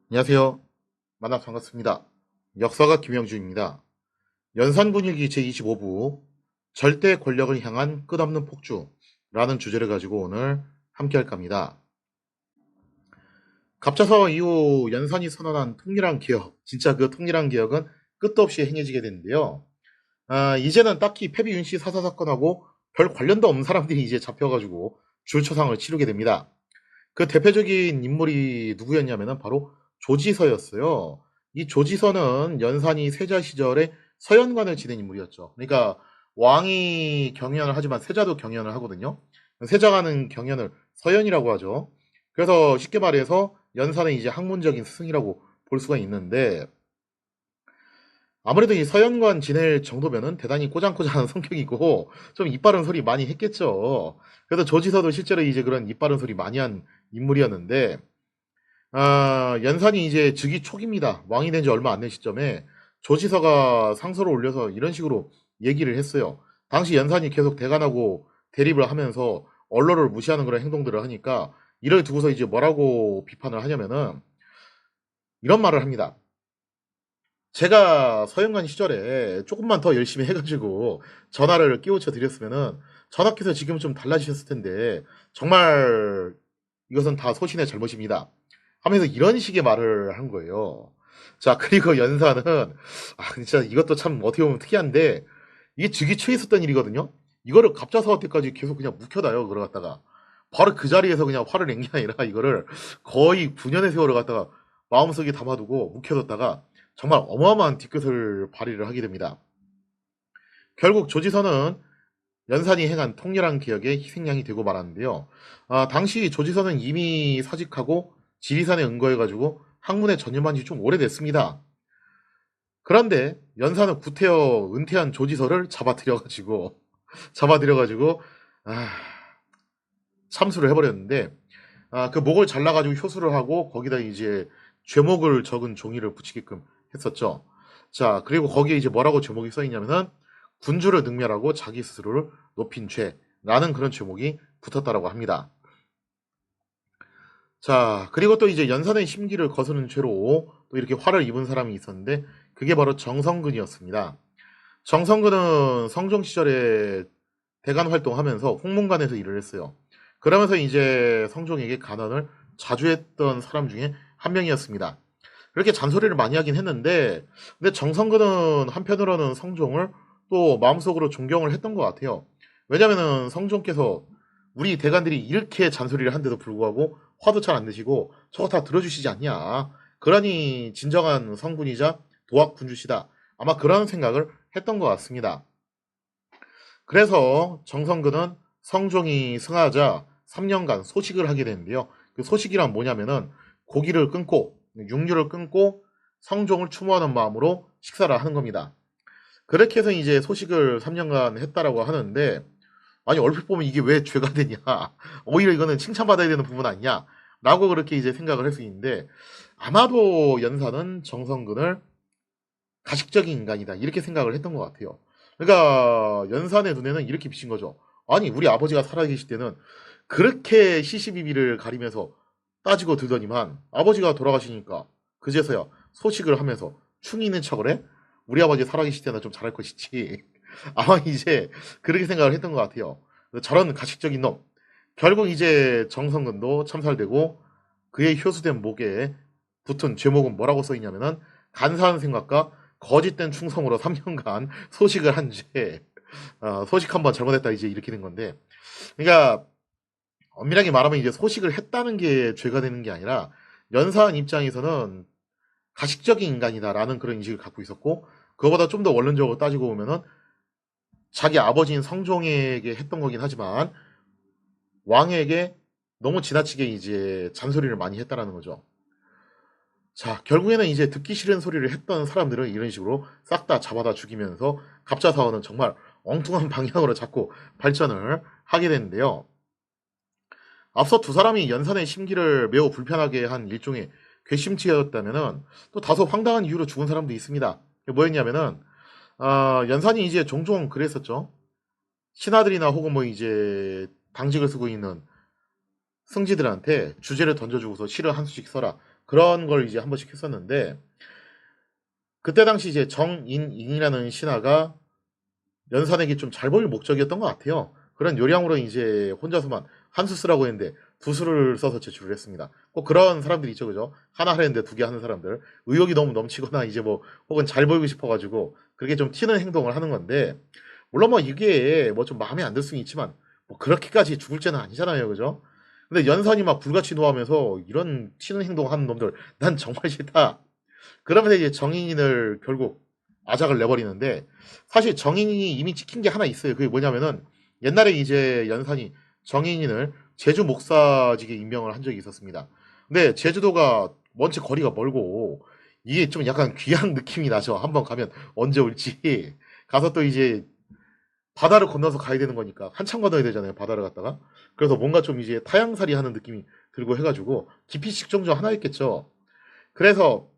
안녕하세요. 만나서 반갑습니다. 역사가 김영주입니다. 연산군일기 제25부 절대 권력을 향한 끝없는 폭주라는 주제를 가지고 오늘 함께 할까 합니다. 갑자서 이후 연산이 선언한 통일한 개혁, 진짜 그 통일한 개혁은 끝도 없이 행해지게 되는데요. 이제는 딱히 패비윤 씨 사사 사건하고 별 관련도 없는 사람들이 이제 잡혀가지고 줄초상을 치르게 됩니다. 그 대표적인 인물이 누구였냐면은 바로 조지서였어요. 이 조지서는 연산이 세자 시절에 서연관을 지낸 인물이었죠. 그러니까 왕이 경연을 하지만 세자도 경연을 하거든요. 세자가 하는 경연을 서연이라고 하죠. 그래서 쉽게 말해서 연산은 이제 학문적인 스승이라고 볼 수가 있는데 아무래도 이 서연관 지낼 정도면은 대단히 꼬장꼬장한 성격이고 좀 이빠른 소리 많이 했겠죠. 그래서 조지서도 실제로 이제 그런 이빠른 소리 많이 한 인물이었는데 연산이 이제 즉위 초기입니다. 왕이 된 지 얼마 안 된 시점에 조지서가 상소를 올려서 이런 식으로 얘기를 했어요. 당시 연산이 계속 대간하고 대립을 하면서 언론을 무시하는 그런 행동들을 하니까 이를 두고서 이제 뭐라고 비판을 하냐면은 이런 말을 합니다. 제가 서영관 시절에 조금만 더 열심히 해가지고 전화를 끼우쳐 드렸으면은 전하께서 지금 좀 달라지셨을 텐데 정말 이것은 다 소신의 잘못입니다. 하면서 이런 식의 말을 한 거예요. 자, 그리고 연사는 진짜 이것도 참 어떻게 보면 특이한데 이게 즉위초에 있었던 일이거든요. 이거를 갑자사화 때까지 계속 그냥 묵혀놔요. 그걸 갖다가 바로 그 자리에서 그냥 화를 낸 게 아니라 이거를 거의 9년의 세월을 갖다가 마음속에 담아두고 묵혀뒀다가 정말 어마어마한 뒤끝을 발휘를 하게 됩니다. 결국 조지선은 연산이 행한 통렬한 개혁의 희생양이 되고 말았는데요. 당시 조지선은 이미 사직하고 지리산에 은거해가지고 학문에 전념한 지 좀 오래됐습니다. 그런데 연산은 구태여 은퇴한 조지서를 잡아들여가지고 아, 참수를 해버렸는데 그 목을 잘라가지고 효수를 하고 거기다 이제 죄목을 적은 종이를 붙이게끔 했었죠. 자, 그리고 거기에 이제 뭐라고 제목이 써 있냐면은 군주를 능멸하고 자기 스스로를 높인 죄라는 그런 제목이 붙었다라고 합니다. 자, 그리고 또 이제 연산의 심기를 거스는 죄로 또 이렇게 화를 입은 사람이 있었는데 그게 바로 정성근이었습니다. 정성근은 성종 시절에 대간 활동하면서 홍문관에서 일을 했어요. 그러면서 이제 성종에게 간언을 자주 했던 사람 중에 한 명이었습니다. 그렇게 잔소리를 많이 하긴 했는데 근데 정성근은 한편으로는 성종을 또 마음속으로 존경을 했던 것 같아요. 왜냐면은 성종께서 우리 대관들이 이렇게 잔소리를 한데도 불구하고 화도 잘 안 내시고 저거 다 들어주시지 않냐. 그러니 진정한 성군이자 도학군주시다. 아마 그런 생각을 했던 것 같습니다. 그래서 정성근은 성종이 승하자 3년간 소식을 하게 되는데요. 그 소식이란 뭐냐면은 고기를 끊고 육류를 끊고 성종을 추모하는 마음으로 식사를 하는 겁니다. 그렇게 해서 이제 소식을 3년간 했다라고 하는데 아니 얼핏 보면 이게 왜 죄가 되냐? 오히려 이거는 칭찬받아야 되는 부분 아니냐? 라고 그렇게 이제 생각을 할 수 있는데 아마도 연사는 정성근을 가식적인 인간이다 이렇게 생각을 했던 것 같아요. 그러니까 연산의 눈에는 이렇게 비친 거죠. 아니 우리 아버지가 살아계실 때는 그렇게 시시비비를 가리면서 따지고 들더니만 아버지가 돌아가시니까 그제서야 소식을 하면서 충이 있는 척을 해? 우리 아버지 살아계실 때는 좀 잘할 것이지. 아마 이제 그렇게 생각을 했던 것 같아요. 저런 가식적인 놈. 결국 이제 정성근도 참살되고 그의 효수된 목에 붙은 제목은 뭐라고 써있냐면은 간사한 생각과 거짓된 충성으로 3년간 소식을 한 죄, 소식 한번 잘못했다 이제 이렇게 된 건데, 그러니까 엄밀하게 말하면 이제 소식을 했다는 게 죄가 되는 게 아니라 연사한 입장에서는 가식적인 인간이다라는 그런 인식을 갖고 있었고, 그거보다 좀 더 원론적으로 따지고 보면은 자기 아버지인 성종에게 했던 거긴 하지만 왕에게 너무 지나치게 이제 잔소리를 많이 했다라는 거죠. 자, 결국에는 이제 듣기 싫은 소리를 했던 사람들은 이런 식으로 싹 다 잡아다 죽이면서 갑자사화는 정말 엉뚱한 방향으로 자꾸 발전을 하게 되는데요. 앞서 두 사람이 연산의 심기를 매우 불편하게 한 일종의 괘씸죄였다면은 또 다소 황당한 이유로 죽은 사람도 있습니다. 그게 뭐였냐면은 연산이 이제 종종 그랬었죠. 신하들이나 혹은 뭐 이제 당직을 쓰고 있는 승지들한테 주제를 던져주고서 시를 한 수씩 써라. 그런 걸 이제 한 번씩 했었는데 그때 당시 이제 정인인이라는 신하가 연산에게 좀 잘 보일 목적이었던 것 같아요. 그런 요량으로 이제 혼자서만 한 수 쓰라고 했는데 두 수를 써서 제출을 했습니다. 꼭 그런 사람들이 있죠, 그죠? 하나 하려는데 두 개 하는 사람들. 의욕이 너무 넘치거나 이제 뭐 혹은 잘 보이고 싶어가지고 그렇게 좀 튀는 행동을 하는 건데 물론 뭐 이게 뭐 좀 마음에 안 들 수는 있지만 뭐 그렇게까지 죽을 죄는 아니잖아요, 그죠? 근데 연산이 막 불같이 노하면서 이런 튀는 행동 하는 놈들 난 정말 싫다. 그러면서 이제 정인을 결국 아작을 내버리는데 사실 정인이 이미 찍힌 게 하나 있어요. 그게 뭐냐면은 옛날에 이제 연산이 정인을 제주 목사직에 임명을 한 적이 있었습니다. 근데 제주도가 원체 거리가 멀고 이게 좀 약간 귀한 느낌이 나죠. 한번 가면 언제 올지 가서 또 이제 바다를 건너서 가야 되는 거니까 한참 건너야 되잖아요. 바다를 갔다가 그래서 뭔가 좀 이제 타향살이 하는 느낌이 들고 해가지고 기피식 정도 하나 있겠죠. 그래서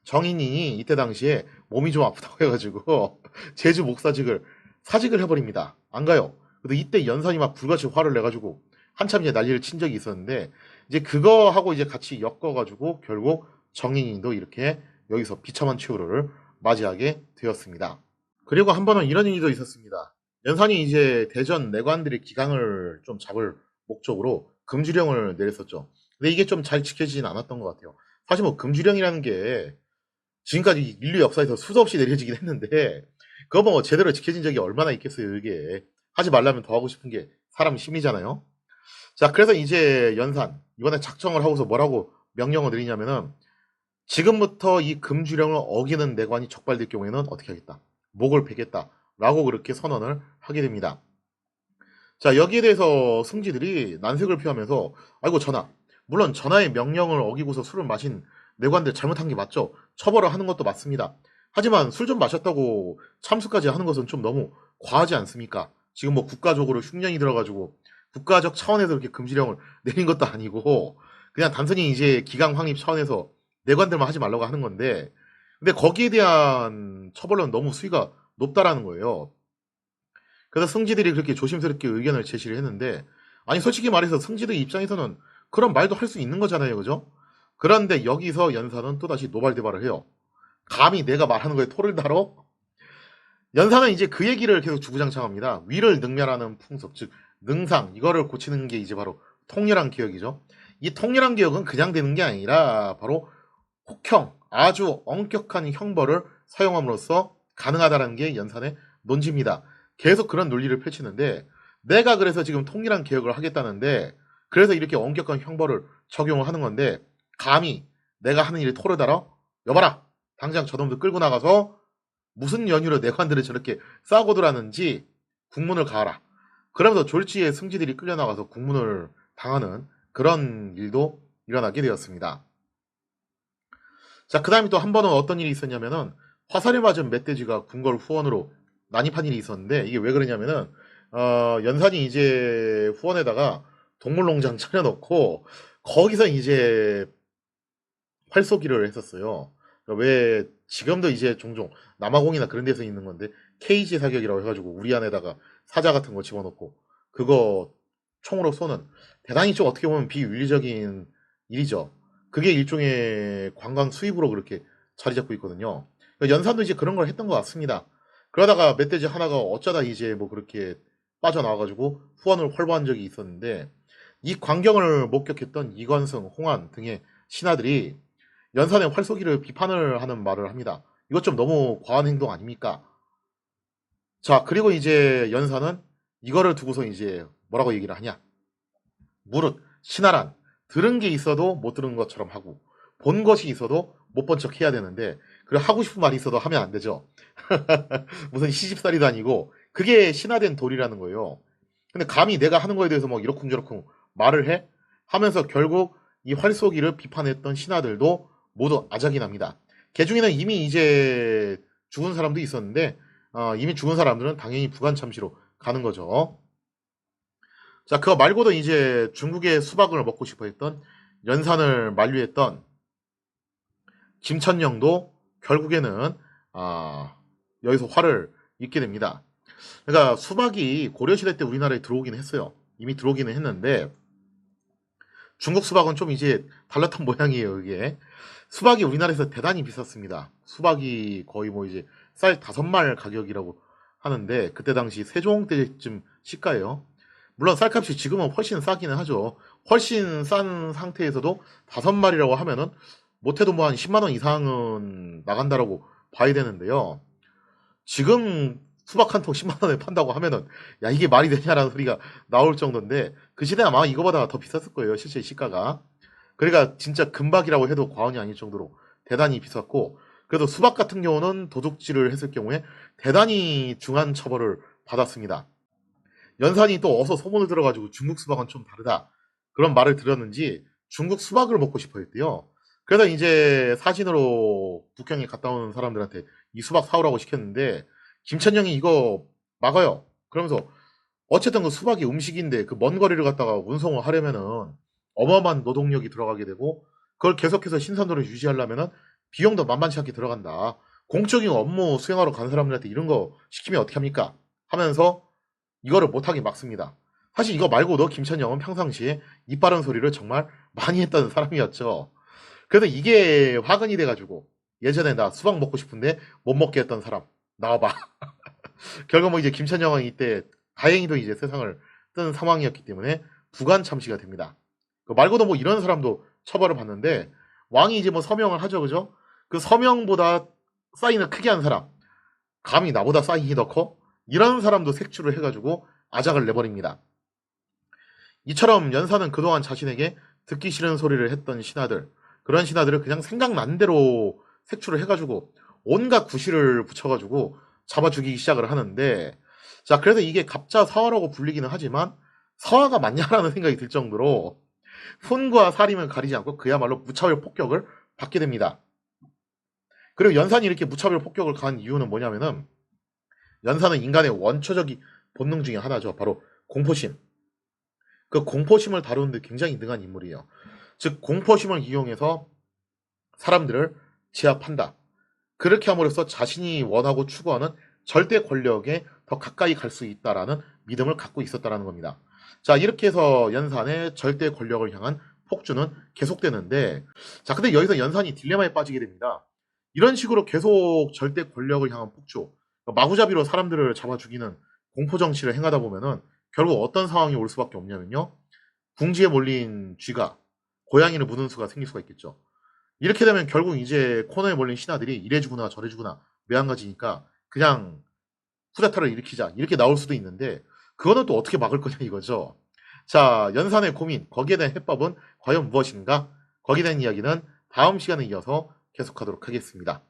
정인이 이때 당시에 몸이 좀 아프다고 해가지고 제주 목사직을 사직을 해버립니다. 안 가요. 근데 이때 연산이 막 불같이 화를 내가지고 한참 이제 난리를 친 적이 있었는데 이제 그거 하고 이제 같이 엮어가지고 결국 정인이도 이렇게 여기서 비참한 최후를 맞이하게 되었습니다. 그리고 한 번은 이런 일도 있었습니다. 연산이 이제 대전 내관들의 기강을 좀 잡을 목적으로 금주령을 내렸었죠. 근데 이게 좀 잘 지켜지진 않았던 것 같아요. 사실 뭐 금주령이라는 게 지금까지 인류 역사에서 수도 없이 내려지긴 했는데 그거 뭐 제대로 지켜진 적이 얼마나 있겠어요. 이게 하지 말라면 더 하고 싶은 게 사람 심리잖아요. 자, 그래서 이제 연산 이번에 작정을 하고서 뭐라고 명령을 내리냐면은 지금부터 이 금주령을 어기는 내관이 적발될 경우에는 어떻게 하겠다, 목을 베겠다라고 그렇게 선언을 하게 됩니다. 자, 여기에 대해서 승지들이 난색을 표하면서 아이고 전하, 물론 전하의 명령을 어기고서 술을 마신 내관들 잘못한 게 맞죠. 처벌을 하는 것도 맞습니다. 하지만 술 좀 마셨다고 참수까지 하는 것은 좀 너무 과하지 않습니까? 지금 뭐 국가적으로 흉년이 들어가지고 국가적 차원에서 이렇게 금지령을 내린 것도 아니고 그냥 단순히 이제 기강 확립 차원에서 내관들만 하지 말라고 하는 건데 근데 거기에 대한 처벌은 너무 수위가 높다라는 거예요. 그래서 승지들이 그렇게 조심스럽게 의견을 제시를 했는데 아니 솔직히 말해서 승지들 입장에서는 그런 말도 할 수 있는 거잖아요, 그죠? 그런데 여기서 연산은 또다시 노발대발을 해요. 감히 내가 말하는 거에 토를 달어? 연산은 이제 그 얘기를 계속 주구장창합니다. 위를 능멸하는 풍습, 즉 능상 이거를 고치는 게 이제 바로 통렬한 개혁이죠. 이 통렬한 개혁은 그냥 되는 게 아니라 바로 혹형, 아주 엄격한 형벌을 사용함으로써 가능하다는 게 연산의 논지입니다. 계속 그런 논리를 펼치는데 내가 그래서 지금 통일한 개혁을 하겠다는데 그래서 이렇게 엄격한 형벌을 적용을 하는 건데 감히 내가 하는 일에 토를 달아? 여봐라! 당장 저놈들 끌고 나가서 무슨 연유로 내관들을 저렇게 싸고 들었는지 국문을 가하라. 그러면서 졸지에 승지들이 끌려나가서 국문을 당하는 그런 일도 일어나게 되었습니다. 자, 그 다음에 또 한 번은 어떤 일이 있었냐면은 화살에 맞은 멧돼지가 궁궐 후원으로 난입한 일이 있었는데 이게 왜 그러냐면은 연산이 이제 후원에다가 동물농장 차려놓고 거기서 이제 활쏘기를 했었어요. 그러니까 왜 지금도 이제 종종 남아공이나 그런 데서 있는 건데 케이지 사격이라고 해가지고 우리 안에다가 사자 같은 거 집어넣고 그거 총으로 쏘는 대단히 좀 어떻게 보면 비윤리적인 일이죠. 그게 일종의 관광 수입으로 그렇게 자리 잡고 있거든요. 그러니까 연산도 이제 그런 걸 했던 것 같습니다. 그러다가 멧돼지 하나가 어쩌다 이제 뭐 그렇게 빠져나와가지고 후원을 활보한 적이 있었는데 이 광경을 목격했던 이건승, 홍안 등의 신하들이 연산의 활쏘기를 비판을 하는 말을 합니다. 이것 좀 너무 과한 행동 아닙니까? 자, 그리고 이제 연산은 이거를 두고서 이제 뭐라고 얘기를 하냐? 무릇 신하란 들은 게 있어도 못 들은 것처럼 하고 본 것이 있어도 못 본 척 해야 되는데 그리고 하고 싶은 말이 있어도 하면 안 되죠. 무슨 시집살이도 아니고 그게 신하된 도리라는 거예요. 근데 감히 내가 하는 거에 대해서 뭐 이러쿵저러쿵 말을 해? 하면서 결국 이 활쏘기를 비판했던 신하들도 모두 아작이 납니다. 개 중에는 이미 이제 죽은 사람도 있었는데 이미 죽은 사람들은 당연히 부관참시로 가는 거죠. 자, 그거 말고도 이제 중국의 수박을 먹고 싶어 했던 연산을 만류했던 김천령도 결국에는 여기서 화를 입게 됩니다. 그러니까 수박이 고려시대 때 우리나라에 들어오긴 했어요. 이미 들어오기는 했는데 중국 수박은 좀 이제 달랐던 모양이에요, 이게. 수박이 우리나라에서 대단히 비쌌습니다. 수박이 거의 뭐 이제 쌀 5말 가격이라고 하는데, 그때 당시 세종 때쯤 시가예요. 물론 쌀값이 지금은 훨씬 싸기는 하죠. 훨씬 싼 상태에서도 5마리라고 하면은 못해도 뭐 한 10만 원 이상은 나간다라고 봐야 되는데요. 지금 수박 한 통 10만 원에 판다고 하면은 야 이게 말이 되냐라는 소리가 나올 정도인데, 그 시대 아마 이거보다 더 비쌌을 거예요, 실제 시가가. 그러니까 진짜 금박이라고 해도 과언이 아닐 정도로 대단히 비쌌고, 그래도 수박 같은 경우는 도둑질을 했을 경우에 대단히 중한 처벌을 받았습니다. 연산이 또 어서 소문을 들어가지고 중국 수박은 좀 다르다 그런 말을 들었는지 중국 수박을 먹고 싶어 했대요. 그래서 이제 사진으로 북경에 갔다 오는 사람들한테 이 수박 사오라고 시켰는데, 김천영이 이거 막아요. 그러면서 어쨌든 그 수박이 음식인데 그 먼 거리를 갔다가 운송을 하려면은 어마어마한 노동력이 들어가게 되고, 그걸 계속해서 신선도를 유지하려면은 비용도 만만치 않게 들어간다. 공적인 업무 수행하러 간 사람들한테 이런 거 시키면 어떻게 합니까? 하면서 이거를 못하게 막습니다. 사실 이거 말고도 김천영은 평상시에 입 바른 소리를 정말 많이 했던 사람이었죠. 그래서 이게 화근이 돼가지고 예전에 나 수박 먹고 싶은데 못 먹게 했던 사람 나와봐. 결국 뭐 이제 김천영은 이때 다행히도 이제 세상을 뜬 상황이었기 때문에 부관 참시가 됩니다. 그 말고도 뭐 이런 사람도 처벌을 받는데, 왕이 이제 뭐 서명을 하죠, 그죠? 그 서명보다 사인을 크게 한 사람, 감히 나보다 사인이 더 커? 이런 사람도 색출을 해가지고 아작을 내버립니다. 이처럼 연사는 그동안 자신에게 듣기 싫은 소리를 했던 신하들, 그런 신하들을 그냥 생각난 대로 색출을 해가지고 온갖 구실을 붙여가지고 잡아 죽이기 시작을 하는데, 자, 그래서 이게 갑자 사화라고 불리기는 하지만 사화가 맞냐라는 생각이 들 정도로 훈과 살림을 가리지 않고 그야말로 무차별 폭격을 받게 됩니다. 그리고 연산이 이렇게 무차별 폭격을 가한 이유는 뭐냐면은, 연산은 인간의 원초적인 본능 중에 하나죠. 바로 공포심. 그 공포심을 다루는데 굉장히 능한 인물이에요. 즉 공포심을 이용해서 사람들을 제압한다. 그렇게 함으로써 자신이 원하고 추구하는 절대 권력에 더 가까이 갈 수 있다라는 믿음을 갖고 있었다라는 겁니다. 자, 이렇게 해서 연산의 절대 권력을 향한 폭주는 계속되는데, 자, 근데 여기서 연산이 딜레마에 빠지게 됩니다. 이런 식으로 계속 절대 권력을 향한 폭주, 마구잡이로 사람들을 잡아 죽이는 공포 정치를 행하다 보면은 결국 어떤 상황이 올 수밖에 없냐면요. 궁지에 몰린 쥐가 고양이를 무는 수가 생길 수가 있겠죠. 이렇게 되면 결국 이제 코너에 몰린 신하들이 이래 주구나 저래 주구나 매한가지니까 그냥 쿠데타를 일으키자 이렇게 나올 수도 있는데, 그거는 또 어떻게 막을 거냐 이거죠. 자, 연산의 고민, 거기에 대한 해법은 과연 무엇인가? 거기에 대한 이야기는 다음 시간에 이어서 계속하도록 하겠습니다.